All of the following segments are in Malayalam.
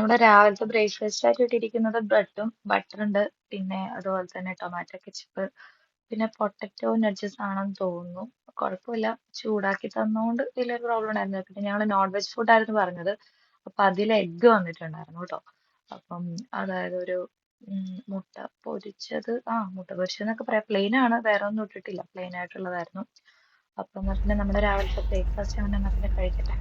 നമ്മുടെ രാവിലത്തെ ബ്രേക്ക്ഫാസ്റ്റ് ആയിട്ട് ഇട്ടിരിക്കുന്നത് ബ്രെഡും ബട്ടറുണ്ട്. പിന്നെ അതുപോലെ തന്നെ ടൊമാറ്റോ കെച്ചപ്പ്, പിന്നെ പൊട്ടറ്റോ നഡ്ജസ് ആണെന്ന് തോന്നുന്നു. കുഴപ്പമില്ല, ചൂടാക്കി തന്നോണ്ട് വലിയൊരു പ്രോബ്ലം ഉണ്ടായിരുന്നില്ല. പിന്നെ ഞങ്ങൾ നോൺ വെജ് ഫുഡ് ആയിരുന്നു പറഞ്ഞത്, അപ്പൊ അതിൽ എഗ്ഗ് വന്നിട്ടുണ്ടായിരുന്നു കേട്ടോ. അപ്പം അതായത് ഒരു മുട്ട പൊരിച്ചത്, മുട്ട പൊരിച്ചതെന്നൊക്കെ പറയാം, പ്ലെയിൻ ആണ്, വേറെ ഒന്നും ഇട്ടിട്ടില്ല, പ്ലെയിൻ ആയിട്ടുള്ളതായിരുന്നു. അപ്പം എന്നാ പിന്നെ നമ്മുടെ രാവിലത്തെ ബ്രേക്ക്ഫാസ്റ്റ് ആണ്, എന്നാ പിന്നെ കഴിക്കട്ടെ.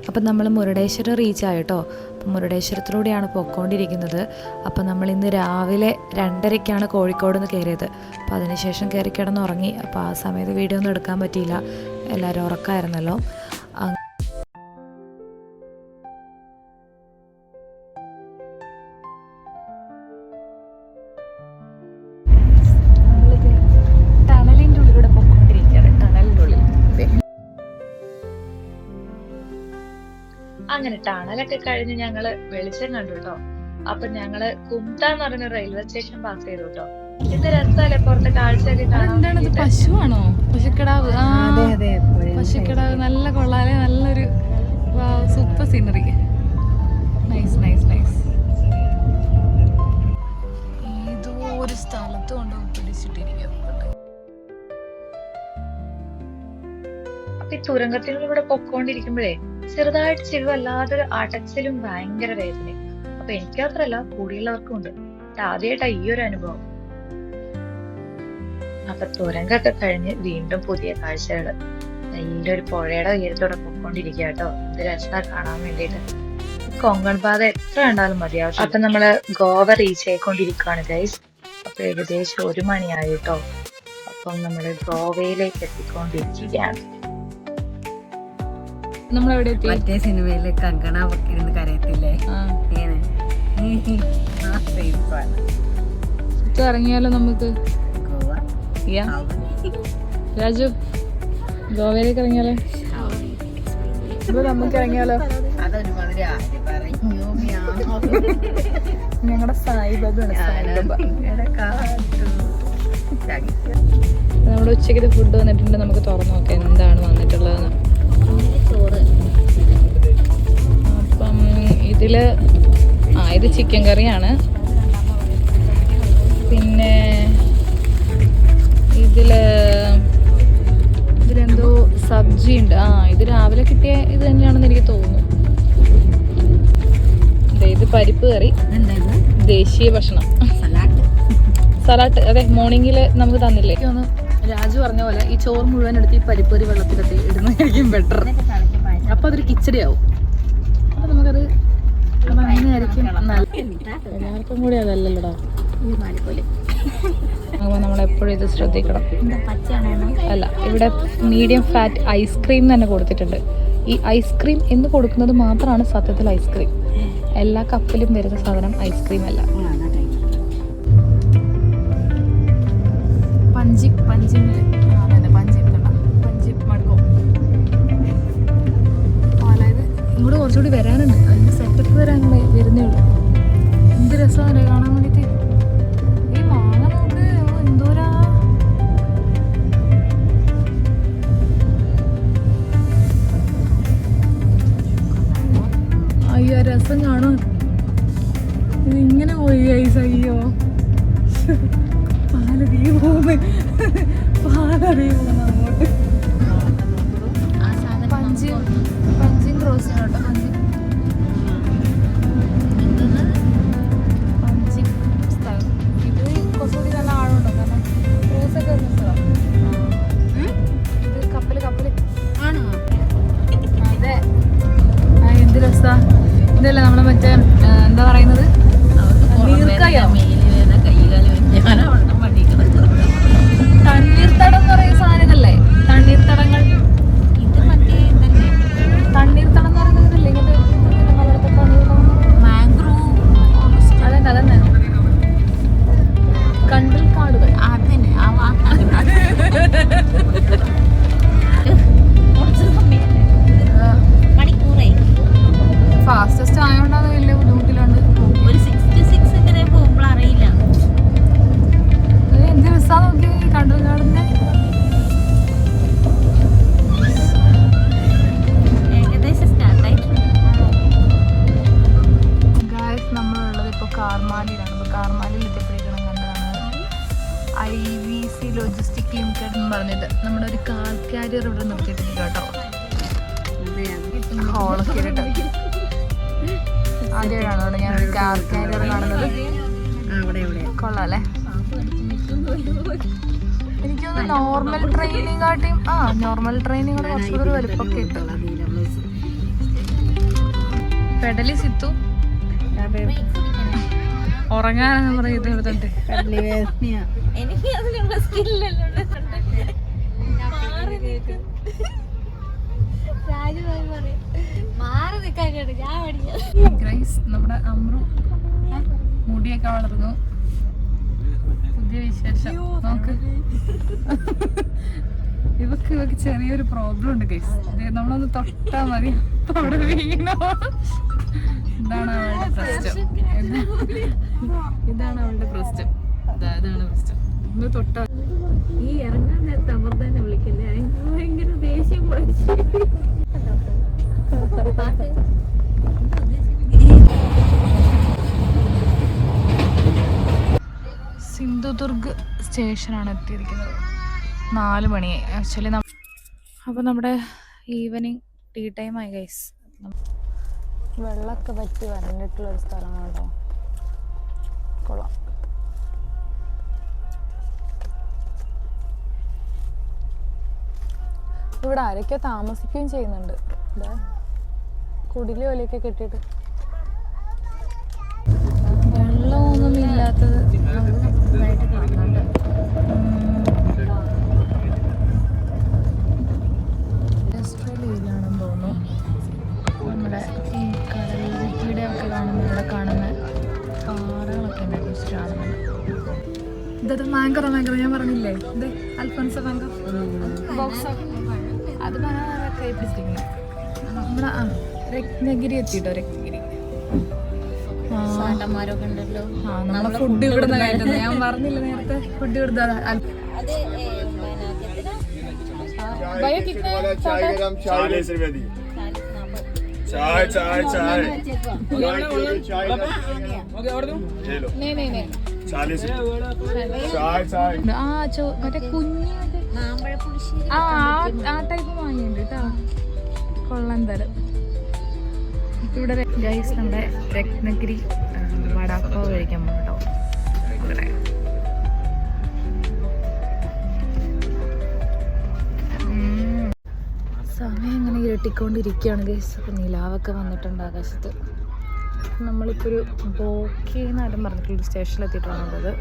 അപ്പം നമ്മൾ മുരുടേശ്വരം റീച്ച് ആയിട്ടോ. അപ്പം മുരുടേശ്വരത്തിലൂടെയാണ് പോയിക്കൊണ്ടിരിക്കുന്നത്. അപ്പം നമ്മൾ ഇന്ന് രാവിലെ 2:30ക്കാണ് കോഴിക്കോട് നിന്ന് കയറിയത്. അപ്പോൾ അതിനുശേഷം കയറി കിടന്നുറങ്ങി. അപ്പോൾ ആ സമയത്ത് വീഡിയോ ഒന്നും എടുക്കാൻ പറ്റിയില്ല, എല്ലാവരും ഉറക്കമായിരുന്നല്ലോ. ടണലിൻ്റെ ഉള്ളിലൂടെ പോയിക്കൊണ്ടിരിക്കുകയാണ്, ടണലിൻ്റെ ഉള്ളിൽ. അങ്ങനെ ടണലൊക്കെ കഴിഞ്ഞ് ഞങ്ങള് വെളിച്ചം കണ്ടു കേട്ടോ. അപ്പൊ ഞങ്ങള് കുംത എന്ന് പറയുന്ന റെയിൽവേ സ്റ്റേഷൻ പാസ് ചെയ്തു കേട്ടോ. ഇത് രസമല്ലേ പുറത്തെ കാഴ്ചയൊക്കെ കാണാൻ എന്താണത്, പശുവാണോ? പശുക്കിടാവ്. പശുക്കിടാവ് നല്ല കൊള്ളാലെ, നല്ലൊരു super scenery. Nice nice nice. ഏതോ ഒരു സ്ഥലത്ത് കൊണ്ട് പിടിച്ചിട്ടിരിക്കും. അപ്പൊ ഈ തുരങ്കത്തിലൂടെ പൊക്കോണ്ടിരിക്കുമ്പോഴേ ചെറുതായിട്ട് ചെവി വല്ലാതൊരു അടച്ചിലും ഭയങ്കര വേദനയും. അപ്പൊ എനിക്ക് മാത്രല്ല, കൂടിയുള്ളവർക്കും ഉണ്ട്. ആദ്യമായിട്ടാ ഈ ഒരു അനുഭവം. അപ്പൊ തുരങ്കൊക്കെ കഴിഞ്ഞ് വീണ്ടും പുതിയ കാഴ്ചകള്. നല്ലൊരു പുഴയുടെ ഉയരത്തോടെ പൊക്കോണ്ടിരിക്കുക കേട്ടോ. ഇത് രസാ കാണാൻ വേണ്ടിയിട്ട്. കൊങ്കൺ പാത എത്ര കണ്ടാലും മതിയാവും. അപ്പൊ നമ്മള് ഗോവ റീച്ച് ആയിക്കൊണ്ടിരിക്കുകയാണ് ഗൈസ്. അപ്പൊ ഏകദേശം 1 മണിയായി കേട്ടോ. അപ്പം നമ്മള് ഗോവയിലേക്ക് എത്തിക്കൊണ്ടിരിക്കുകയാണ്. മറ്റേ സിനിമയില് കങ്കണ ഇരുന്ന് കരയത്തില്ലേ, ഇറങ്ങിയാലോ നമുക്ക്? രാജു, ഗോവയിലേക്ക് ഇറങ്ങിയാലോ? നമുക്ക് ഇറങ്ങിയാലോ? ഞങ്ങളുടെ സായിബാബാണ്. നമ്മുടെ ഉച്ചയ്ക്ക് ഫുഡ് വന്നിട്ടുണ്ട്, നമുക്ക് തുറന്നു നോക്കാം എന്താണ് വന്നിട്ടുള്ളതെന്ന്. അപ്പം ഇത് ചിക്കൻ കറിയാണ്. പിന്നെ ഇതിലെന്തോ സബ്ജി ഉണ്ട്. ഇത് രാവിലെ കിട്ടിയ ഇത് തന്നെയാണെന്ന് എനിക്ക് തോന്നുന്നു. ഇത് പരിപ്പ് കറി, ദേശീയ ഭക്ഷണം, സലാഡ്. അതെ, മോർണിംഗിൽ നമുക്ക് തന്നില്ലേ? ഒന്ന് രാജു പറഞ്ഞ പോലെ ഈ ചോറ് മുഴുവൻ എടുത്ത് ഈ പരിപ്പ് കറി വെള്ളത്തിലെത്തി ഇടുന്നതായിരിക്കും ബെറ്റർ. അപ്പൊ അതൊരു കിച്ചടി ആവും. അപ്പൊ നമുക്കത് അങ്ങനെയായിരിക്കും എല്ലാവർക്കും കൂടി അതല്ലല്ലോടാ. അപ്പോൾ നമ്മളെപ്പോഴും ഇത് ശ്രദ്ധിക്കണം. അല്ല, ഇവിടെ മീഡിയം ഫാറ്റ് ഐസ്ക്രീം തന്നെ കൊടുത്തിട്ടുണ്ട്. ഈ ഐസ്ക്രീം എന്ന് കൊടുക്കുന്നത് മാത്രമാണ് സത്യത്തിൽ ഐസ്ക്രീം. എല്ലാ കപ്പിലും വരുന്ന സാധനം ഐസ്ക്രീം അല്ല. പഞ്ചി മടുക്കും. അതായത് ഇങ്ങോട്ട് കുറച്ചുകൂടി വരാനുണ്ട്, അതിന് സെറ്റപ്പ് വരുന്നേ ഉള്ളൂ. എന്ത് രസമാണ് കാണാൻ വേണ്ടിയിട്ട്. ഈ മാങ്ങ നോക്ക്, എന്തോരാ. അയ്യോ, രസം കാണാൻ. ഇതിങ്ങനെ പോയി ഐസ്. അയ്യോ, പാലതീ പോകുന്നു അങ്ങോട്ട്. പഞ്ചിങ് ക്രോസിന് കേട്ടോ. പഞ്ചിങ് സ്ഥലം ഇത് കുറച്ചുകൂടി നല്ല ആഴമുണ്ടോ? കാരണം ക്രൂസൊക്കെ ഇത് കപ്പല് ആണോ? അതെ, എന്ത് രസാ. ഇതല്ല നമ്മളെ മറ്റേ എന്താ പറയുന്നത്, നീർക്കയോ, തണ്ണീർത്തടം എന്ന് പറയുന്ന സാധനം ഇതല്ലേ? തണ്ണീർത്തടങ്ങൾ. തണ്ണീർത്തടം എന്ന് പറയുന്നതല്ലേ ഇങ്ങനത്തെ കൊള്ളാല്ലേ? എനിക്കൊന്ന് നോർമൽ ട്രെയിനിങ്ങാട്ടിയും നോർമൽ ട്രെയിനിങ്ങോട് കുറച്ചുകൂടി ഒരു വലുപ്പൊക്കെ കിട്ടും. പെടലി സിത്തു ഉറങ്ങാനെന്ന് പറയുന്നത് എടുത്തിട്ട് എനിക്ക് അതിനുള്ള സ്കില്ലല്ലോ. നമ്മുടെ അമ്രു മുടിയൊക്കെ വളർന്നു. പുതിയ വിശേഷം നോക്ക്. ഇവക്ക് ചെറിയൊരു പ്രോബ്ലം ഉണ്ട് ഗൈസ്. നമ്മളൊന്ന് തൊട്ടാ മതി അവിടെ വീണോ. ഇതാണ് അവളുടെ പ്രശ്നം. ഇതാണ് അവളുടെ പ്രശ്നം. ഇതാണ് പ്രശ്നം. ഒന്ന് തൊട്ടാ ഈ ഇറങ്ങാൻ നേരത്തെ അമൃതന്നെ വിളിക്കല്ലേ, ഭയങ്കര ദേഷ്യം സിന്ധുദുർഗ് സ്റ്റേഷനാണ് എത്തിയിരിക്കുന്നത്. 4 മണിയായി ആക്ച്വലി. അപ്പോൾ നമ്മുടെ ഈവനിങ് ടീ ടൈം ആയി ഗൈസ്. വെള്ളമൊക്കെ പറ്റി വരണ്ടിട്ടുള്ളൊരു സ്ഥലമാണ് കേട്ടോ. കൊള്ളാം. ഇവിടെ ആരൊക്കെ താമസിക്കുകയും ചെയ്യുന്നുണ്ട്. ഇവിടെ കുടില് പോലെയൊക്കെ കെട്ടിയിട്ട് വെള്ളമൊന്നും ഇല്ലാത്തത് ഇതായിട്ട് കാണുന്നുണ്ട്. ഇൻഡസ്ട്രിയൽ ഏരിയ ആണെന്ന് തോന്നുന്നു. നമ്മുടെ ഈ കടലിടെ ഒക്കെ കാണുന്ന ഇവിടെ കാണുന്ന പാറകളൊക്കെ ഉണ്ട് കാണുന്നുണ്ട്. ഇതത് മാങ്കറോ ഞാൻ പറഞ്ഞില്ലേ, ഇത് അൽഫോൻസോ മാങ്കർ ബോക്സ് അത് കൈ പിടിച്ചിരിക്കുന്നത്. നമ്മുടെ രത്നഗിരി എത്തിയിട്ടോ. രത്നഗിരി ചേട്ടന്മാരൊക്കെ ഉണ്ടല്ലോ. നമ്മളെ ഫുഡ് ഇവിടുന്ന് കഴിക്കുന്നത് ഞാൻ പറഞ്ഞില്ല നേരത്തെ. ഫുഡ് ഇവിടുന്ന് മറ്റേ കുഞ്ഞ് ആ ടൈപ്പ് വാങ്ങിയുണ്ട് കേട്ടോ. കൊള്ളാൻ തരം. ഇവിടെ ഗൈസ് നമ്മുടെ രത്നഗിരി വടാപ്പാവ് കഴിക്കാൻ പോകും കേട്ടോ. ഇവിടെ സമയം ഇങ്ങനെ ഇരട്ടിക്കൊണ്ടിരിക്കുകയാണ് ഗൈസ്. അപ്പം നിലാവൊക്കെ വന്നിട്ടുണ്ട് ആകാശത്ത്. നമ്മളിപ്പോൾ ഒരു ബോക്കി എന്നാലും പറഞ്ഞിട്ടുള്ളൊരു സ്റ്റേഷനിലെത്തിയിട്ടുള്ളത്.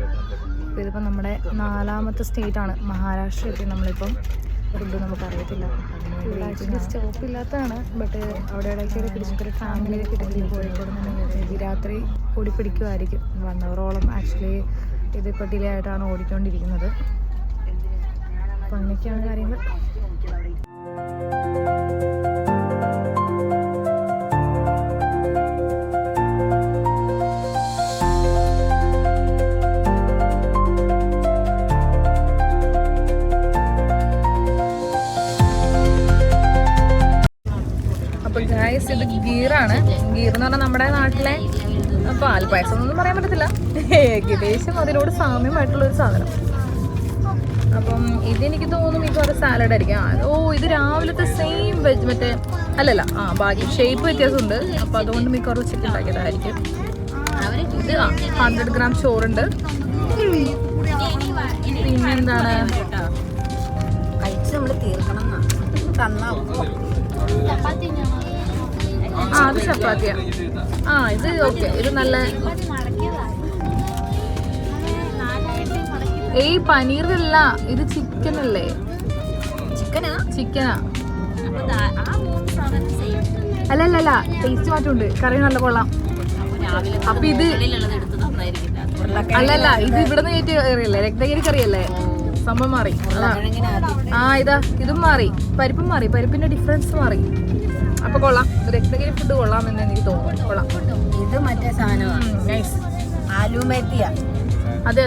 അപ്പോൾ ഇതിപ്പോൾ നമ്മുടെ 4ാമത്തെ സ്റ്റേറ്റാണ്. മഹാരാഷ്ട്ര എത്തി നമ്മളിപ്പം. ഫുഡ് നമുക്ക് അറിയത്തില്ല. ആക്ച്വലി സ്റ്റോപ്പില്ലാത്തതാണ്. ബട്ട് അവിടെ ഇടയ്ക്കൊരു പിടിച്ചിട്ടൊരു ഫാമിലിയൊക്കെ ഇട്ടിട്ട് കോഴിക്കോട് നിന്ന് രാത്രി ഓടിപ്പിടിക്കുമായിരിക്കും. 1 ഹവറോളം ആക്ച്വലി ഇതിപ്പോൾ ഡിലേ ആയിട്ടാണ് ഓടിക്കൊണ്ടിരിക്കുന്നത്. അപ്പം അങ്ങനെയൊക്കെയാണ് കാര്യങ്ങൾ. അപ്പോൾ ഗൈസ് ഇത് ഗീറാണ്. ഗീർ എന്ന് പറഞ്ഞാൽ നമ്മുടെ നാട്ടിലെ പാൽപ്പായസം എന്നൊന്നും പറയാൻ പറ്റത്തില്ല. ഏകദേശം അതിനോട് സാമ്യമായിട്ടുള്ളൊരു സാധനം. അപ്പം ഇതെനിക്ക് തോന്നും ഇപ്പോൾ അത് സാലഡ് ആയിരിക്കും. ഇത് രാവിലത്തെ സെയിം വെജ് മറ്റേ അല്ലല്ല ബാക്കി ഷേപ്പ് വ്യത്യാസമുണ്ട്. അപ്പോൾ അതുകൊണ്ട് മിക്കവാറും ചിക്കൻ ഉണ്ടാക്കിയതായിരിക്കും. ഇത് 100 ഗ്രാം ചോറുണ്ട്. പിന്നെന്താണ് കഴിച്ച് നമ്മൾ തീർക്കണം. അത് ചപ്പാത്തിയാ. ഇത് ഓക്കെ. ഇത് നല്ല പനീറില്ല, ഇത് ചിക്കൻ അല്ലേ? ചിക്കനാ. അല്ലല്ല ടേസ്റ്റ് മാറ്റമുണ്ട്. കറി നല്ല കൊള്ളാം. അപ്പൊ ഇത് അല്ലല്ല ഇത് ഇവിടുന്ന് കയറ്റി കറിയല്ലേ, രക്തഗിരി കറിയല്ലേ? സംഭവം മാറി. ഇതാ ഇതും മാറി, പരിപ്പും മാറി, പരിപ്പിന്റെ ഡിഫറൻസ് മാറി. അപ്പൊ കൊള്ളാം. രക്തഗിരി ഫുഡ് കൊള്ളാമെന്ന് എനിക്ക് തോന്നുന്നു. കൊള്ളാം. ഇത് മറ്റേ സാധനമാണ്. നൈസ്. ആലുമേത്തിയ. അതെ.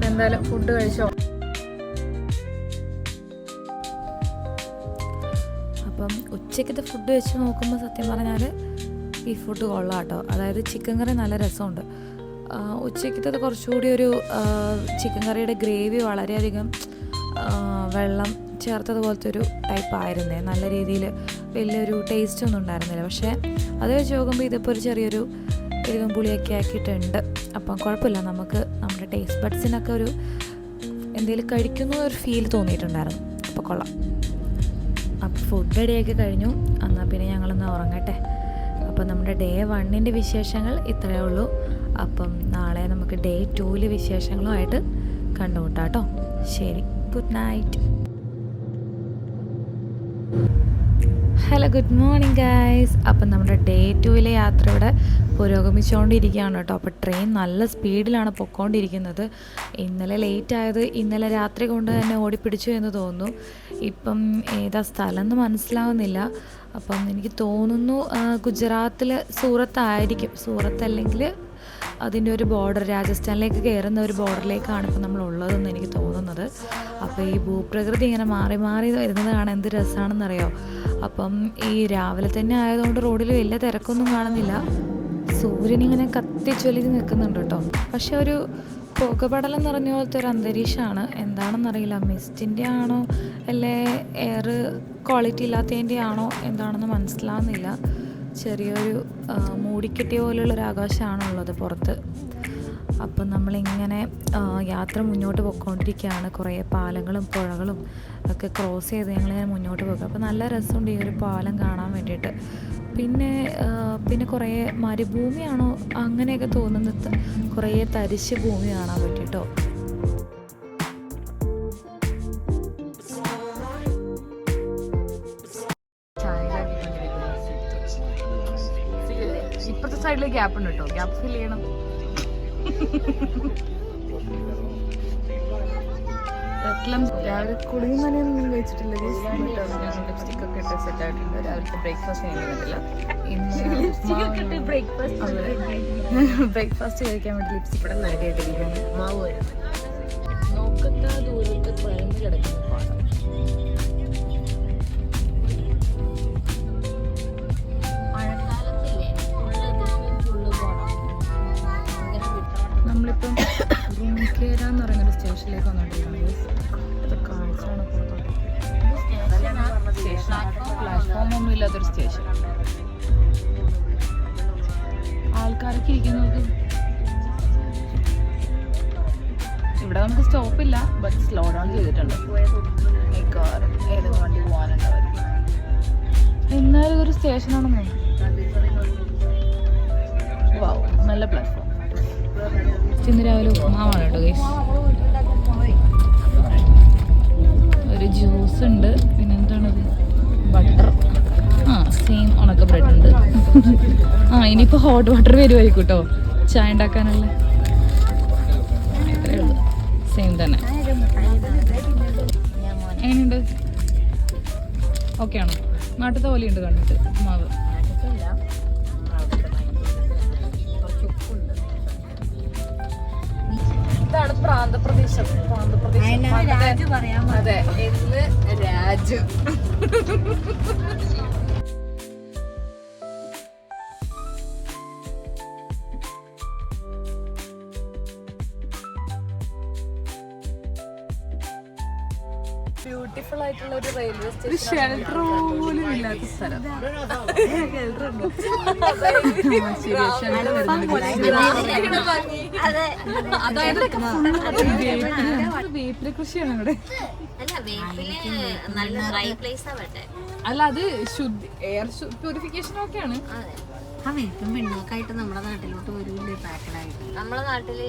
എന്തായാലും ഫുഡ് കഴിച്ചോ. അപ്പം ഉച്ചക്കത്തെ ഫുഡ് വെച്ച് നോക്കുമ്പോൾ സത്യം പറഞ്ഞാൽ ഈ ഫുഡ് കൊള്ളാം കേട്ടോ. അതായത് ചിക്കൻ കറി നല്ല രസമുണ്ട്. ഉച്ചക്കത്തത് കുറച്ചുകൂടി ഒരു ചിക്കൻ കറിയുടെ ഗ്രേവി വളരെയധികം വെള്ളം ചേർത്തതുപോലത്തെ ഒരു ടൈപ്പ് ആയിരുന്നേ. നല്ല രീതിയിൽ വലിയൊരു ടേസ്റ്റ് ഒന്നും ഉണ്ടായിരുന്നില്ല. പക്ഷേ അത് വെച്ച് നോക്കുമ്പോൾ ഇതിപ്പോൾ ഒരു ചെറിയൊരു എരിവും പുളിയൊക്കെ ആക്കിയിട്ടുണ്ട്. അപ്പം കുഴപ്പമില്ല, നമുക്ക് നമ്മുടെ ടേസ്റ്റ് ബഡ്സിനൊക്കെ ഒരു എന്തെങ്കിലും കഴിക്കുന്ന ഒരു ഫീൽ തോന്നിയിട്ടുണ്ടായിരുന്നു. അപ്പോൾ കൊള്ളാം. അപ്പോൾ ഫുഡ് റെഡിയാക്കി കഴിഞ്ഞു. എന്നാൽ പിന്നെ ഞങ്ങളൊന്ന് ഉറങ്ങട്ടെ. അപ്പം നമ്മുടെ ഡേ 1ൻ്റെ വിശേഷങ്ങൾ ഇത്രയേ ഉള്ളൂ. അപ്പം നാളെ നമുക്ക് ഡേ 2 വിശേഷങ്ങളുമായിട്ട് കണ്ടുമുട്ടാം കേട്ടോ. ശരി, good night. Hello, good morning guys. അപ്പം നമ്മുടെ ഡേ 2 യാത്ര ഇവിടെ പുരോഗമിച്ചുകൊണ്ടിരിക്കുകയാണ് കേട്ടോ. അപ്പോൾ ട്രെയിൻ നല്ല സ്പീഡിലാണ് പൊയ്ക്കൊണ്ടിരിക്കുന്നത്. ഇന്നലെ ലേറ്റ് ആയത് ഇന്നലെ രാത്രി കൊണ്ട് തന്നെ ഓടിപ്പിടിച്ചു എന്ന് തോന്നുന്നു. ഇപ്പം ഏതാ സ്ഥലം എന്ന് മനസ്സിലാവുന്നില്ല. അപ്പം എനിക്ക് തോന്നുന്നു ഗുജറാത്തിൽ സൂറത്തായിരിക്കും. സൂറത്ത് അല്ലെങ്കിൽ അതിൻ്റെ ഒരു ബോർഡർ, രാജസ്ഥാനിലേക്ക് കയറുന്ന ഒരു ബോർഡറിലേക്കാണ് ഇപ്പം നമ്മളുള്ളതെന്ന് എനിക്ക് തോന്നുന്നത്. അപ്പോൾ ഈ ഭൂപ്രകൃതി ഇങ്ങനെ മാറി മാറി വരുന്നത് കാണാൻ എന്ത് രസമാണെന്നറിയോ. അപ്പം ഈ രാവിലെ തന്നെ ആയതുകൊണ്ട് റോഡിൽ വലിയ തിരക്കൊന്നും കാണുന്നില്ല. സൂര്യൻ ഇങ്ങനെ കത്തിച്ചൊലിച്ച് നിൽക്കുന്നുണ്ട് കേട്ടോ. പക്ഷെ ഒരു പുകപടലം നിറഞ്ഞ പോലത്തെ ഒരു അന്തരീക്ഷമാണ്. എന്താണെന്നറിയില്ല, മിസ്റ്റിൻ്റെ ആണോ അല്ലേ എയർ ക്വാളിറ്റി ഇല്ലാത്തതിൻ്റെ ആണോ എന്താണെന്ന് മനസ്സിലാവുന്നില്ല. ചെറിയൊരു മൂടിക്കെട്ടിയ പോലെയുള്ളൊരു ആകാശമാണുള്ളത് പുറത്ത്. അപ്പം നമ്മളിങ്ങനെ യാത്ര മുന്നോട്ട് പോയിക്കൊണ്ടിരിക്കുകയാണ്. കുറേ പാലങ്ങളും പുഴകളും ഒക്കെ ക്രോസ് ചെയ്ത് ഞങ്ങളിങ്ങനെ മുന്നോട്ട് പോകും. അപ്പോൾ നല്ല രസമുണ്ട് ഈ ഒരു പാലം കാണാൻ വേണ്ടിയിട്ട്. പിന്നെ കുറേ മരുഭൂമിയാണോ അങ്ങനെയൊക്കെ തോന്നുന്നത്, കുറേ തരിശ് ഭൂമി കാണാൻ പറ്റിട്ടോ. ഇപ്പുറത്തെ സൈഡിൽ ഗ്യാപ്പ് ഉണ്ട് കേട്ടോ, ഗ്യാപ്പ് ഫിൽ ചെയ്യണം. രാവിലെ കുളിയും നനയൊന്നും കഴിച്ചിട്ടില്ല. ലിപ്സ്റ്റിക് ഒക്കെ ഇട്ട് സെറ്റ് ആയിട്ടുണ്ട്. രാവിലത്തെ ബ്രേക്ക്ഫാസ്റ്റ് കഴിക്കുന്നില്ല. ഇന്ന് ബ്രേക്ക്ഫാസ്റ്റ് കഴിക്കാൻ വേണ്ടി ലിപ്സ്റ്റിക് ഇവിടെ നൽകിയിട്ടിരിക്കുകയാണ്. മാവ് വരുന്നത് നോക്കത്ത ദൂരത്ത് പഴന്ന് കിടക്കുന്ന പാടം. നമ്മളിപ്പം റൂംകേര എന്ന് പറയുന്നൊരു സ്റ്റേഷനിലേക്ക് വന്നിട്ടിരിക്കുന്നത്. കാഴ്ചയാണ് പുറത്തോട്ട്. പ്ലാറ്റ്ഫോം ഒന്നും ഇല്ലാത്തൊരു സ്റ്റേഷൻ. ആൾക്കാരൊക്കെ ഇരിക്കുന്നത്. ഇവിടെ നമുക്ക് സ്റ്റോപ്പില്ല, ബട്ട് സ്ലോ ഡൗൺ ചെയ്തിട്ടുണ്ട്. കാർ ഏതൊക്കെ വണ്ടി പോകാനുണ്ടാവും. എന്നാലും ഇതൊരു സ്റ്റേഷനാണെന്ന് തോന്നുന്നു. വാവ്, നല്ല പ്ലാറ്റ്ഫോം. ഇന്ന് രാവിലെ ഉപ്പുമാവാണ് കേട്ടോ ഗൈസ്. ഒരു ജ്യൂസ് ഉണ്ട്. പിന്നെ എന്താണത്, ബട്ടർ. സെയിം ഉണക്ക ബ്രെഡ് ഉണ്ട്. ഇനിയിപ്പോൾ ഹോട്ട് വാട്ടർ വരുമായിരിക്കും കേട്ടോ ചായ ഉണ്ടാക്കാനുള്ള. ഇത്രയേ ഉള്ളൂ, സെയിം തന്നെ. എങ്ങനെയുണ്ട്? ഓക്കെ ആണോ? നാട്ടിലത്തെ പോലെയുണ്ട് കണ്ടിട്ട് ഉപ്പുമാവ്. ഇതാണ് പ്രാന്തപ്രദേശം. അതെ, ഇന്ന് രാജു. ബ്യൂട്ടിഫുൾ ആയിട്ടുള്ള ഒരു റെയിൽവേ സ്റ്റേഷൻ. ഷെൽട്ടർ പോലും ഇല്ലാത്ത സ്ഥലം. വേപ്പില കൃഷിയാണ് ഇവിടെ. അല്ല, അത് ശുദ്ധി എയർ പ്യൂരിഫിക്കേഷൻ ഒക്കെയാണ്. വേപ്പും പെണ്ണൊക്കെയായിട്ട് നമ്മുടെ നാട്ടിലോട്ട് വരില്ലേ പാക്കഡായിട്ട്. നമ്മുടെ നാട്ടില്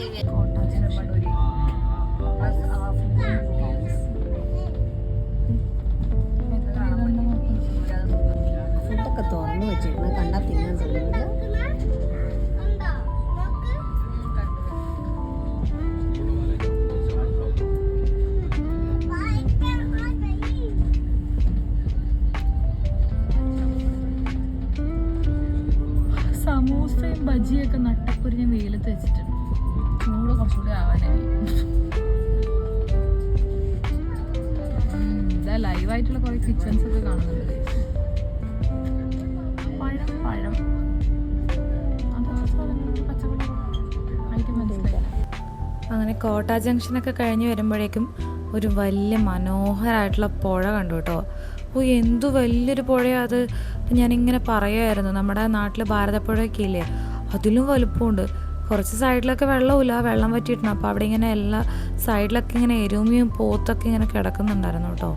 ഫുഡൊക്കെ തുറന്നു വെച്ചിരുന്നു, കണ്ടാ തിന്നാൻ തോന്നുന്നില്ല. സമൂസയും ബജിയൊക്കെ നട്ടപ്പൊരിഞ്ഞ വെയിലത്ത് വെച്ചിട്ടുണ്ട്. ചൂട് കുറച്ചുകൂടി ആവാനായി. ഇതാ ലൈവായിട്ടുള്ള കുറെ കിച്ചൺസ് ഒക്കെ കാണുന്നുണ്ട്. പഴം അങ്ങനെ കോട്ട ജംഗ്ഷനൊക്കെ കഴിഞ്ഞ് വരുമ്പോഴേക്കും ഒരു വലിയ മനോഹരമായിട്ടുള്ള പുഴ കണ്ടു കേട്ടോ. എന്തു വലിയൊരു പുഴയാണ് അത്. അപ്പം ഞാനിങ്ങനെ പറയുമായിരുന്നു, നമ്മുടെ നാട്ടിൽ ഭാരതപ്പുഴയൊക്കെ ഇല്ലേ, അതിലും വലുപ്പമുണ്ട്. കുറച്ച് സൈഡിലൊക്കെ വെള്ളമില്ല, വെള്ളം വറ്റിയിട്ടുണ്ട്. അപ്പോൾ അവിടെ ഇങ്ങനെ എല്ലാ സൈഡിലൊക്കെ ഇങ്ങനെ എരുമയും പോത്തൊക്കെ ഇങ്ങനെ കിടക്കുന്നുണ്ടായിരുന്നു കേട്ടോ.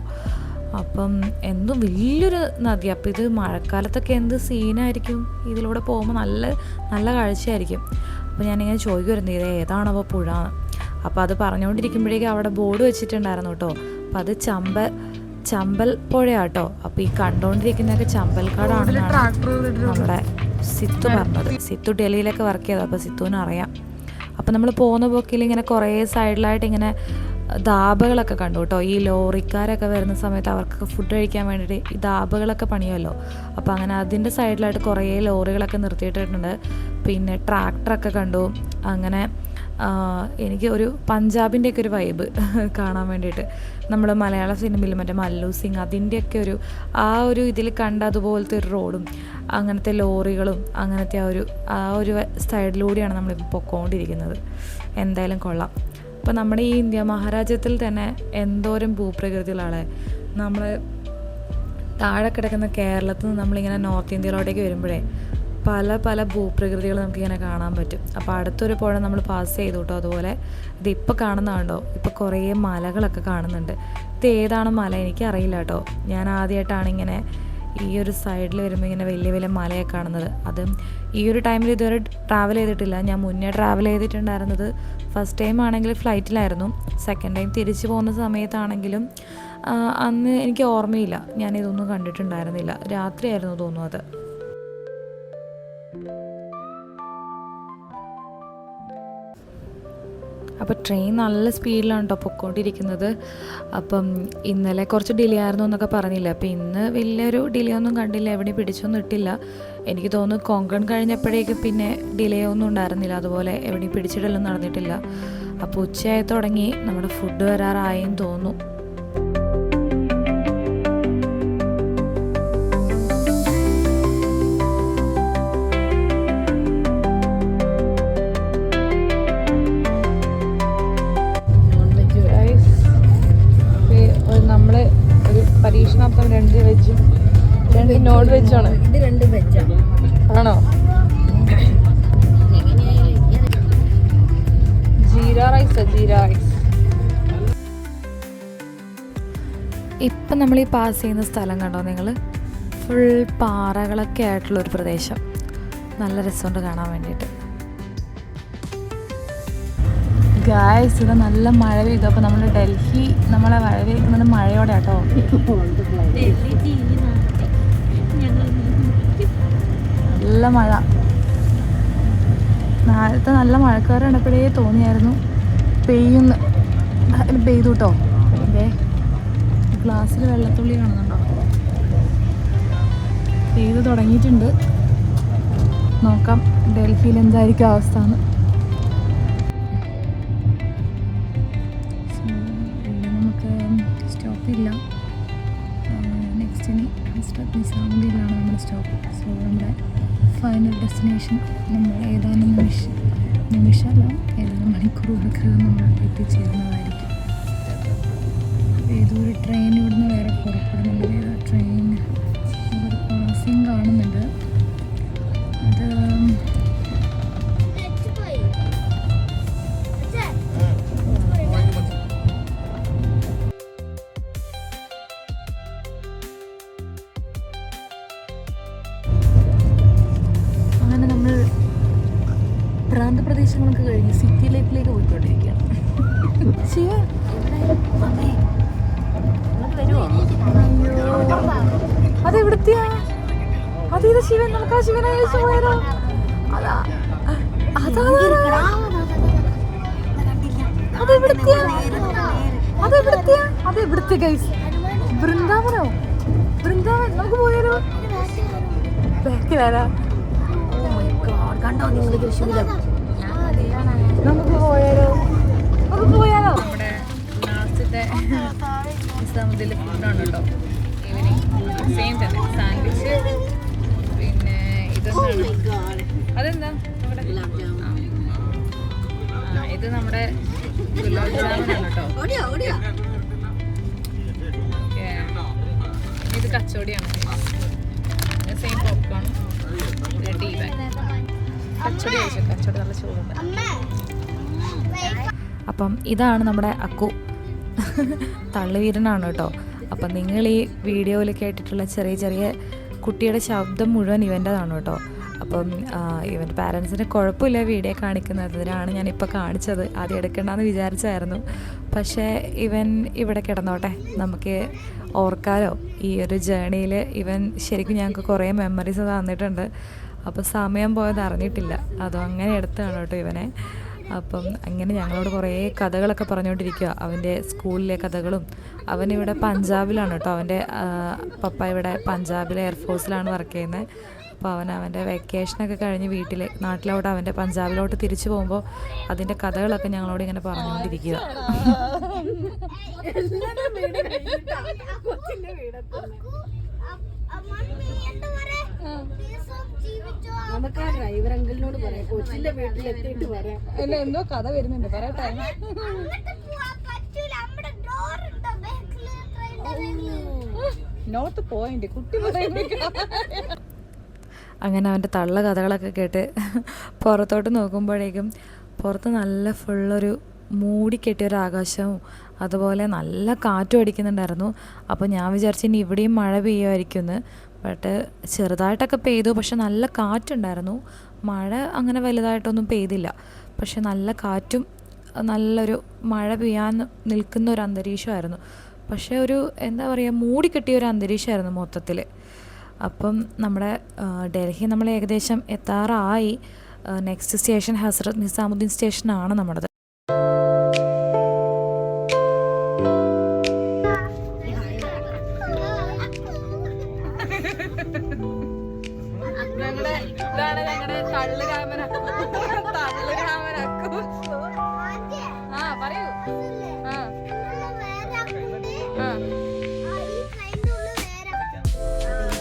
അപ്പം എന്തോ വലിയൊരു നദി. അപ്പോൾ ഇത് മഴക്കാലത്തൊക്കെ എന്ത് സീനായിരിക്കും, ഇതിലൂടെ പോകുമ്പോൾ നല്ല നല്ല കാഴ്ചയായിരിക്കും. അപ്പോൾ ഞാനിങ്ങനെ ചോദിക്കുമായിരുന്നു ഇത് ഏതാണോ പുഴ. അപ്പോൾ അത് പറഞ്ഞുകൊണ്ടിരിക്കുമ്പോഴേക്കും അവിടെ ബോർഡ് വെച്ചിട്ടുണ്ടായിരുന്നു കേട്ടോ. അപ്പോൾ അത് ചമ്പൽ പുഴയാട്ടോ. അപ്പോൾ ഈ കണ്ടുകൊണ്ടിരിക്കുന്നതൊക്കെ ചമ്പൽക്കാടാണെന്നാണ് നമ്മുടെ സിത്തു പറഞ്ഞത്. സിത്തു ഡൽഹിയിലൊക്കെ വർക്ക് ചെയ്തത്, അപ്പോൾ സിത്തുവിന് അറിയാം. അപ്പോൾ നമ്മൾ പോകുന്ന പോക്കിൽ ഇങ്ങനെ കുറേ സൈഡിലായിട്ട് ഇങ്ങനെ ധാബകളൊക്കെ കണ്ടു കേട്ടോ. ഈ ലോറിക്കാരൊക്കെ വരുന്ന സമയത്ത് അവർക്കൊക്കെ ഫുഡ് കഴിക്കാൻ വേണ്ടിയിട്ട് ഈ ധാബകളൊക്കെ പണിയുമല്ലോ. അപ്പോൾ അങ്ങനെ അതിൻ്റെ സൈഡിലായിട്ട് കുറേ ലോറികളൊക്കെ നിർത്തിയിട്ടുണ്ട്. പിന്നെ ട്രാക്ടറൊക്കെ കണ്ടു. അങ്ങനെ എനിക്ക് ഒരു പഞ്ചാബിൻ്റെയൊക്കെ ഒരു വൈബ് കാണാൻ വേണ്ടിയിട്ട് നമ്മൾ മലയാള സിനിമയിൽ മറ്റേ മല്ലു സിംഗ് അതിൻ്റെയൊക്കെ ആ ഒരു ഇതിൽ കണ്ട അതുപോലത്തെ ഒരു റോഡും അങ്ങനത്തെ ലോറികളും അങ്ങനത്തെ ആ ഒരു സൈഡിലൂടെയാണ് നമ്മളിപ്പോൾ പൊക്കോണ്ടിരിക്കുന്നത്. എന്തായാലും കൊള്ളാം. അപ്പോൾ നമ്മുടെ ഈ ഇന്ത്യ മഹാരാജ്യത്തിൽ തന്നെ എന്തോരം ഭൂപ്രകൃതികളാണ്. നമ്മൾ താഴെ കിടക്കുന്ന കേരളത്തിൽ നിന്ന് നമ്മളിങ്ങനെ നോർത്ത് ഇന്ത്യയിലോട്ടേക്ക് വരുമ്പോഴേ പല ഭൂപ്രകൃതികൾ നമുക്കിങ്ങനെ കാണാൻ പറ്റും. അപ്പോൾ അടുത്തൊരു പുഴ നമ്മൾ പാസ് ചെയ്തു കേട്ടോ. അതുപോലെ ഇതിപ്പോൾ കാണുന്നതാണ്ടോ, ഇപ്പോൾ കുറേ മലകളൊക്കെ കാണുന്നുണ്ട്. ഇത് ഏതാണ് മല എനിക്കറിയില്ല കേട്ടോ. ഞാൻ ആദ്യമായിട്ടാണ് ഇങ്ങനെ ഈ ഒരു സൈഡിൽ വരുമ്പോൾ ഇങ്ങനെ വലിയ മലയൊക്കെ കാണുന്നത്. അതും ഈ ഒരു ടൈമിൽ ഇതുവരെ ട്രാവൽ ചെയ്തിട്ടില്ല. ഞാൻ മുന്നേ ട്രാവൽ ചെയ്തിട്ടുണ്ടായിരുന്നത് ഫസ്റ്റ് ടൈം ആണെങ്കിൽ ഫ്ലൈറ്റിലായിരുന്നു. സെക്കൻഡ് ടൈം തിരിച്ചു പോകുന്ന സമയത്താണെങ്കിലും അന്ന് എനിക്ക് ഓർമ്മയില്ല, ഞാനിതൊന്നും കണ്ടിട്ടുണ്ടായിരുന്നില്ല. രാത്രിയായിരുന്നു തോന്നുന്നു അത്. അപ്പോൾ ട്രെയിൻ നല്ല സ്പീഡിലാണ് കേട്ടോ പൊയ്ക്കൊണ്ടിരിക്കുന്നത്. അപ്പം ഇന്നലെ കുറച്ച് ഡിലേ ആയിരുന്നു എന്നൊക്കെ പറഞ്ഞില്ല. അപ്പോൾ ഇന്ന് വലിയൊരു ഡിലേ ഒന്നും കണ്ടില്ല, എവിടെയും പിടിച്ചൊന്നും ഇട്ടില്ല. എനിക്ക് തോന്നുന്നു കൊങ്കൺ കഴിഞ്ഞപ്പോഴേക്ക് പിന്നെ ഡിലേ ഒന്നും ഉണ്ടായിരുന്നില്ല, അതുപോലെ എവിടെയും പിടിച്ചിടലൊന്നും നടന്നിട്ടില്ല. അപ്പോൾ ഉച്ചയായി തുടങ്ങി നമ്മുടെ ഫുഡ് വരാറായെന്ന് തോന്നുന്നു. നമ്മൾ ഒരു പരീക്ഷണാർത്ഥം 2 വെജും 2 നോൺ വെജാണ്. ഇത് 2 വെജാണ്. ആണോ? ജീര റൈസ്. ഇപ്പം നമ്മൾ ഈ പാസ് ചെയ്യുന്ന സ്ഥലം കണ്ടോ നിങ്ങൾ? ഫുൾ പാറകളൊക്കെ ആയിട്ടുള്ളൊരു പ്രദേശം. നല്ല രസമുണ്ട് കാണാൻ വേണ്ടിയിട്ട്. ഗായ്സ്, ഇവിടെ നല്ല മഴ പെയ്തു. അപ്പോൾ നമ്മൾ ഡൽഹി നമ്മളെ മഴ പെയ്യുന്നത് മഴയോടെ കേട്ടോ. നല്ല മഴ. നേരത്തെ നല്ല മഴക്കാർ കണ്ടപ്പോഴേ തോന്നിയായിരുന്നു പെയ്തു കേട്ടോ. അതെ, ഗ്ലാസ്സിൽ വെള്ളത്തുള്ളി കാണുന്നുണ്ടോ? പെയ്ത് തുടങ്ങിയിട്ടുണ്ട്. നോക്കാം ഡൽഹിയിൽ എന്തായിരിക്കും അവസ്ഥ എന്ന്. സ്റ്റോപ്പില്ല. നെക്സ്റ്റ് ഇനി ഹസ്രത്ത് നിസാമുദ്ദീനിലാണ് നമ്മുടെ സ്റ്റോപ്പ്. സോ നമ്മുടെ ഫൈനൽ ഡെസ്റ്റിനേഷൻ നമ്മൾ ഏതാനും നിമിഷമല്ല ഏതാനും മണിക്കൂറുകൾക്ക് നമ്മൾ എത്തിച്ചേരുന്നതായിരിക്കും. ഏതൊരു ട്രെയിൻ ഇവിടുന്ന് വേറെ പുറപ്പെടുന്നുണ്ട്. ഏതാ ട്രെയിൻ ഒരു പാസിങ് കാണുന്നുണ്ട്. അത് അങ്ങനെ നമ്മൾ പ്രാന്തപ്രദേശങ്ങളൊക്കെ കഴിഞ്ഞ് സിറ്റി ലൈഫിലേക്ക് പോയിക്കൊണ്ടിരിക്കുകയാണ്. അതെവിടത്തെയാ? അതേത് ശിവൻ? നമുക്ക് ആ ശിവനെ കഴിച്ചു പോയാലോ? അതെവിടത്തെ ഗൈസ്? വൃന്ദാവനോ? വൃന്ദാവൻ നമുക്ക് പോയാലോ? ബാക്കിലാരാ? കണ്ടോ നിങ്ങൾ തൃശ്ശൂരം? നമുക്ക് പോയാലോ? നമ്മുടെ ലാസ്റ്റത്തെ നിസാമുദ്ദീനിലെ ഫുഡാണ് കേട്ടോ. ഈവനിങ് സെയിം തന്നെ സാൻഡ്വിച്ച്. പിന്നെ ഇതെന്താണ്? അതെന്താ? ഇത് നമ്മുടെ ഗുലാബ് ജാമുനാണ് കേട്ടോ. ഇത് കച്ചോടിയാണ്. Same popcorn, tea bag. കച്ചടി കഴിച്ചു, കച്ചടി നല്ല ചൂടുണ്ട്. അപ്പം ഇതാണ് നമ്മുടെ അക്കു, തള്ളുവീരനാണ് കേട്ടോ. അപ്പം നിങ്ങൾ ഈ വീഡിയോയിൽ കേട്ടിട്ടുള്ള ചെറിയ ചെറിയ കുട്ടിയുടെ ശബ്ദം മുഴുവൻ ഇവൻ്റെതാണ് കേട്ടോ. അപ്പം ഇവൻ്റെ പാരൻസിന് കുഴപ്പമില്ല വീഡിയോ കാണിക്കുന്നതിനാണ് ഞാനിപ്പോൾ കാണിച്ചത്. ആദ്യം എടുക്കണ്ടെന്ന് വിചാരിച്ചായിരുന്നു, പക്ഷേ ഇവൻ ഇവിടെ കിടന്നോട്ടെ, നമുക്ക് ഓർക്കാലോ ഈ ഒരു ജേണിയിൽ. ഇവൻ ശരിക്കും ഞങ്ങൾക്ക് കുറേ മെമ്മറീസ് തന്നിട്ടുണ്ട്. അപ്പോൾ സമയം പോയത് അറിഞ്ഞിട്ടില്ല, അതോ അങ്ങനെ എടുത്തതാണ് കേട്ടോ ഇവനെ. അപ്പം അങ്ങനെ ഞങ്ങളോട് കുറേ കഥകളൊക്കെ പറഞ്ഞുകൊണ്ടിരിക്കുക, അവൻ്റെ സ്കൂളിലെ കഥകളും. അവനിവിടെ പഞ്ചാബിലാണ് കേട്ടോ, അവൻ്റെ പപ്പ ഇവിടെ പഞ്ചാബിലെ എയർഫോഴ്സിലാണ് വർക്ക് ചെയ്യുന്നത്. അപ്പോൾ അവൻ്റെ വെക്കേഷനൊക്കെ കഴിഞ്ഞ് നാട്ടിലോട്ട് അവൻ്റെ പഞ്ചാബിലോട്ട് തിരിച്ചു പോകുമ്പോൾ അതിൻ്റെ കഥകളൊക്കെ ഞങ്ങളോട് ഇങ്ങനെ പറഞ്ഞുകൊണ്ടിരിക്കുക. നമുക്ക് ആ ഡ്രൈവർ അങ്കിളിനോട് പറയാം, കൊച്ചിന്റെ വീട്ടിലെത്തിയിട്ട് പറയാം. എന്തോ കഥ വരുന്നുണ്ട്, പറയട്ടെ. നോട്ട് പോയിന്റ് കുട്ടി അങ്ങനെ അവൻ്റെ തള്ള കഥകളൊക്കെ കേട്ട് പുറത്തോട്ട് നോക്കുമ്പോഴേക്കും പുറത്ത് നല്ല ഫുള്ളൊരു മൂടിക്കെട്ടിയൊരു ആകാശവും അതുപോലെ നല്ല കാറ്റും അടിക്കുന്നുണ്ടായിരുന്നു. അപ്പോൾ ഞാൻ വിചാരിച്ചു ഇനി ഇവിടെയും മഴ പെയ്യുമായിരിക്കുമെന്ന്. ബട്ട് ചെറുതായിട്ടൊക്കെ പെയ്തു, പക്ഷെ നല്ല കാറ്റുണ്ടായിരുന്നു. മഴ അങ്ങനെ വലുതായിട്ടൊന്നും പെയ്തില്ല, പക്ഷെ നല്ല കാറ്റും നല്ലൊരു മഴ പെയ്യാൻ നിൽക്കുന്ന ഒരു അന്തരീക്ഷമായിരുന്നു. പക്ഷേ ഒരു എന്താ പറയുക, മൂടിക്കെട്ടിയൊരു അന്തരീക്ഷമായിരുന്നു മൊത്തത്തിൽ. അപ്പം നമ്മുടെ ഡൽഹി നമ്മൾ ഏകദേശം എത്താറായി. നെക്സ്റ്റ് സ്റ്റേഷൻ ഹസ്രത്ത് നിസാമുദ്ദീൻ സ്റ്റേഷനാണ് നമ്മുടേത്. ഞങ്ങളുടെ തള്ളു രാമനാക്കൂ. ആ പറയൂ.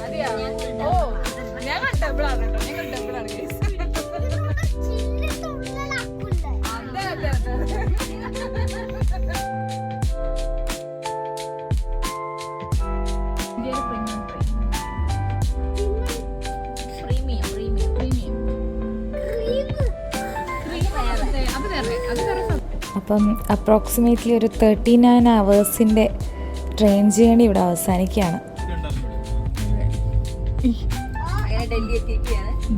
അതെയാ? ഓ ഞങ്ങൾ ടെമ്പിളാണ് കേട്ടോ, ഞങ്ങൾ ടെമ്പിളാണ് കേസ്. അതെ അതെ അതെ. ഇന്ത്യയിലെ പ്രീമിയം അപ്പം അപ്രോക്സിമേറ്റ്ലി ഒരു 39 hours ട്രെയിൻ ജേണി ഇവിടെ അവസാനിക്കുകയാണ്.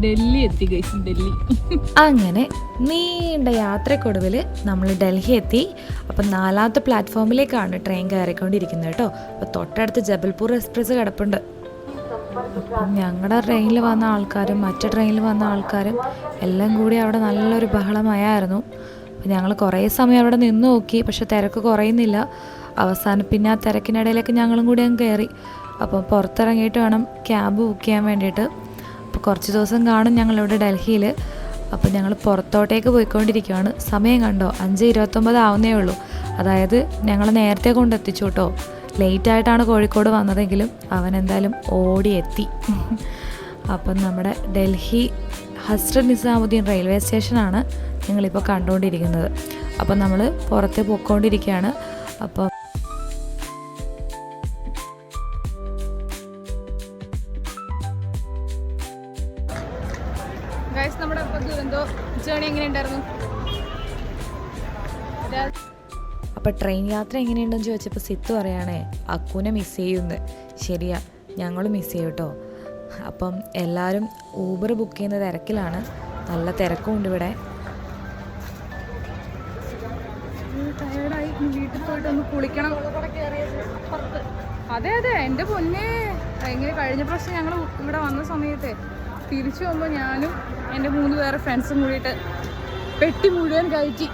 ഡൽഹി എത്തി ഗൈസ്, ഡൽഹി. അങ്ങനെ നീണ്ട യാത്രക്കൊടുവിൽ നമ്മൾ ഡൽഹി എത്തി. അപ്പം 4ാമത്തെ പ്ലാറ്റ്ഫോമിലേക്കാണ് ട്രെയിൻ കയറിക്കൊണ്ടിരിക്കുന്നത് കേട്ടോ. അപ്പോൾ തൊട്ടടുത്ത് ജബൽപൂർ എക്സ്പ്രസ് കിടപ്പുണ്ട്. ഞങ്ങളുടെ ട്രെയിനിൽ വന്ന ആൾക്കാരും മറ്റു ട്രെയിനിൽ വന്ന ആൾക്കാരും എല്ലാം കൂടി അവിടെ നല്ലൊരു ബഹളമയായിരുന്നു. ഞങ്ങൾ കുറേ സമയം അവിടെ നിന്ന് നോക്കി, പക്ഷെ തിരക്ക് കുറയുന്നില്ല. അവസാനം പിന്നെ ആ തിരക്കിനിടയിലേക്ക് ഞങ്ങളും കൂടി അങ്ങ് കയറി. അപ്പോൾ പുറത്തിറങ്ങിയിട്ട് വേണം ക്യാബ് ബുക്ക് ചെയ്യാൻ വേണ്ടിയിട്ട്. അപ്പോൾ കുറച്ച് ദിവസം കാണും ഞങ്ങളിവിടെ ഡൽഹിയിൽ. അപ്പോൾ ഞങ്ങൾ പുറത്തോട്ടേക്ക് പോയിക്കൊണ്ടിരിക്കുകയാണ്. സമയം കണ്ടോ, 5:29 ആവുന്നേ ഉള്ളൂ. അതായത് ഞങ്ങൾ നേരത്തെ കൊണ്ടെത്തിച്ചു കേട്ടോ. ലേറ്റായിട്ടാണ് കോഴിക്കോട് വന്നതെങ്കിലും അവൻ എന്തായാലും ഓടിയെത്തി. അപ്പം നമ്മുടെ ഡൽഹി ഹസ്രത്ത് നിസാമുദ്ദീൻ റെയിൽവേ സ്റ്റേഷനാണ് ഞങ്ങളിപ്പോൾ കണ്ടുകൊണ്ടിരിക്കുന്നത്. അപ്പം നമ്മൾ പുറത്ത് പോയിക്കൊണ്ടിരിക്കുകയാണ്. അപ്പോൾ ഗൈസ് നമ്മുടെ എന്തോ ജേണി എങ്ങനെ ഉണ്ടായിരുന്നു? അപ്പോൾ ട്രെയിൻ യാത്ര എങ്ങനെയുണ്ടെന്ന് ചോദിച്ചപ്പോൾ സിത്ത് പറയുകയാണേ അക്കുനെ മിസ് ചെയ്യുമെന്ന്. ശരിയാ, ഞങ്ങൾ മിസ് ചെയ്യും കേട്ടോ. അപ്പം എല്ലാവരും ഊബർ ബുക്ക് ചെയ്യുന്ന തിരക്കിലാണ്. നല്ല തിരക്കുമുണ്ട് ഇവിടെ. ടയർഡായി, വീട്ടിൽ പോയിട്ട് ഒന്ന് കുളിക്കണം. അതെ അതെ എൻ്റെ പൊന്നെ, എങ്ങനെ കഴിഞ്ഞ പ്രാവശ്യം ഞങ്ങൾ ഇവിടെ വന്ന സമയത്ത് തിരിച്ചു പോകുമ്പോൾ ഞാനും എൻ്റെ 3 വേറെ ഫ്രണ്ട്സും കൂടിയിട്ട് പെട്ടി മുഴുവൻ കയറ്റി.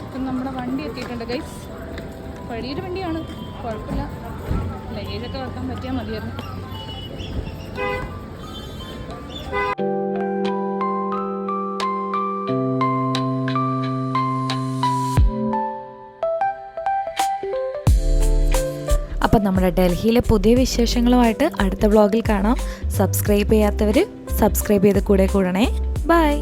ഇപ്പം നമ്മുടെ വണ്ടി എത്തിയിട്ടുണ്ട് ഗൈസ്. പഴയൊരു വണ്ടിയാണ്, കുഴപ്പമില്ല. ലഗേജൊക്കെ വെക്കാൻ പറ്റിയാൽ മതിയായിരുന്നു. അപ്പം നമ്മുടെ ഡൽഹിയിലെ പുതിയ വിശേഷങ്ങളുമായിട്ട് അടുത്ത വ്ളോഗിൽ കാണാം. സബ്സ്ക്രൈബ് ചെയ്യാത്തവർ സബ്സ്ക്രൈബ് ചെയ്ത് കൂടെ കൂടണേ. ബൈ.